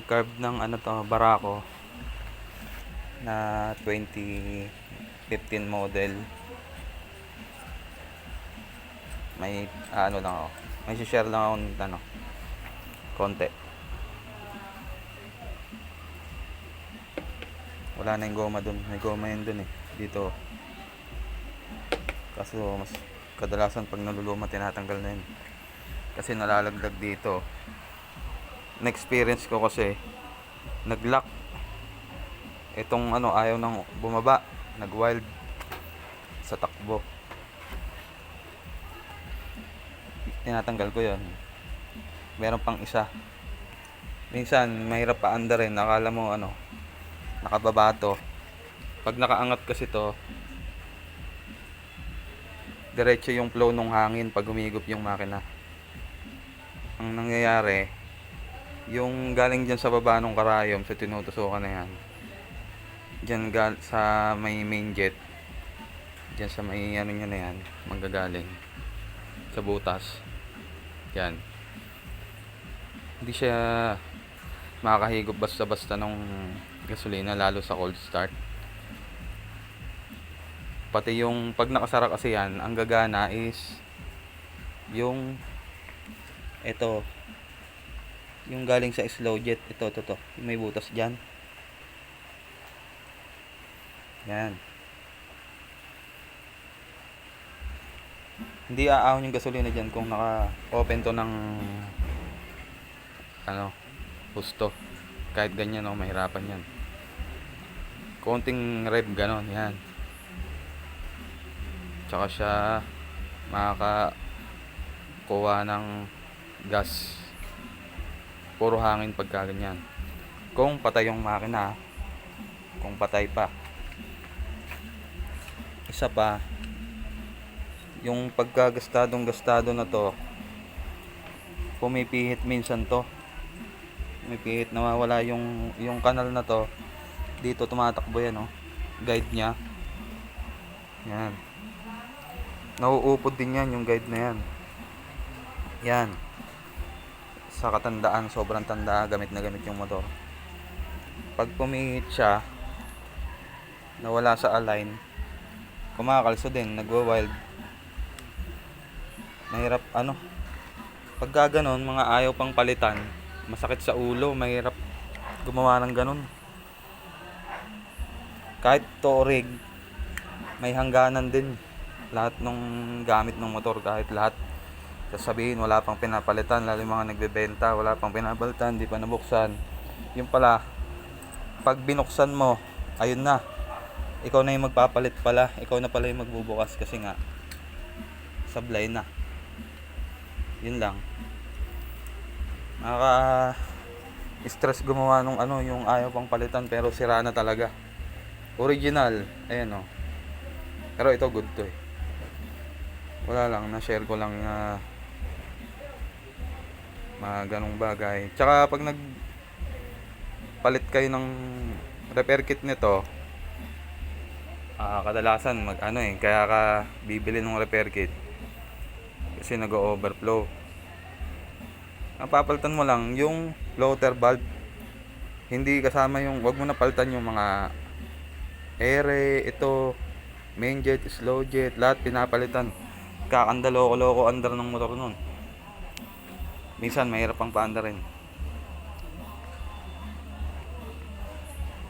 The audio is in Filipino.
Carb ng ano to, Barako na 2015 model. May ano lang ako. May share lang ako ng ano, konti. Wala na yung goma dun. May goma yun dun eh. Dito. Kaso mas kadalasan pag naluluma tinatanggal na yun. Kasi nalalaglag dito. Na-experience ko kasi nag-lock. Itong ano ayaw nang bumaba. Nag-wild sa takbo. Tinatanggal ko yun. Meron pang isa. Minsan mahirap pa anda rin. Nakala mo ano, nakababa to. Pag nakaangat kasi to, diretso yung flow ng hangin pag humigop yung makina. Ang nangyayari, yung galing dyan sa baba ng karayom sa tinutusukan na yan, dyan sa may main jet, dyan sa may ano nyo na yan, manggagaling sa butas yan, hindi siya makakahigop basta-basta ng gasolina, lalo sa cold start. Pati yung pag nakasara kasi yan, ang gagana is yung ito, yung galing sa slow jet. Ito, yung may butas dyan. Yan. Hindi aahon yung gasolina dyan kung naka-open to ng ano, husto. Kahit ganyan, no, mahirapan yan. Konting rev, ganon, yan. Tsaka siya makakakuha ng gas. Puro hangin pagka ganyan. Kung patay yung makina, kung patay pa. Isa pa, yung pagkagastadong gastado na to, pumipihit minsan to. Pumipihit, nawawala yung kanal na to. Dito tumatakbo yan, oh. Guide nya. Yan. Nauupod din yan yung guide na yan. Yan. Sa katandaan, sobrang tanda, gamit na gamit yung motor. Pag pumihit siya, nawala sa align, kumakalso din, nagwa-wild. Mahirap ano. Pag gaganon, mga ayaw pang palitan, masakit sa ulo, mahirap gumawa ng ganon. Kahit touring, may hangganan din. Lahat ng gamit ng motor, kahit lahat, sasabihin wala pang pinapalitan, lalo yung mga nagbebenta, wala pang pinapalitan, di pa nabuksan. Yung pala, pag binuksan mo, ayun na, ikaw na yung magpapalit pala, ikaw na pala yung magbubukas kasi nga sablay na. Yun lang. Stress gumawa nung ano, yung ayaw pang palitan pero sira na talaga. Original, ayan o. Pero ito good to eh. Wala lang, na-share ko lang mga ganong bagay. Tsaka pag nagpalit kayo ng repair kit nito, kadalasan mag ano eh, kaya ka bibili ng repair kit kasi nag-overflow. Ang papalitan mo lang yung floater valve, hindi kasama yung, wag mo na palitan yung mga ere, ito main jet, slow jet, lahat pinapalitan. Kakanda loko-loko under ng motor nun. Minsan mahirap pang paanda rin.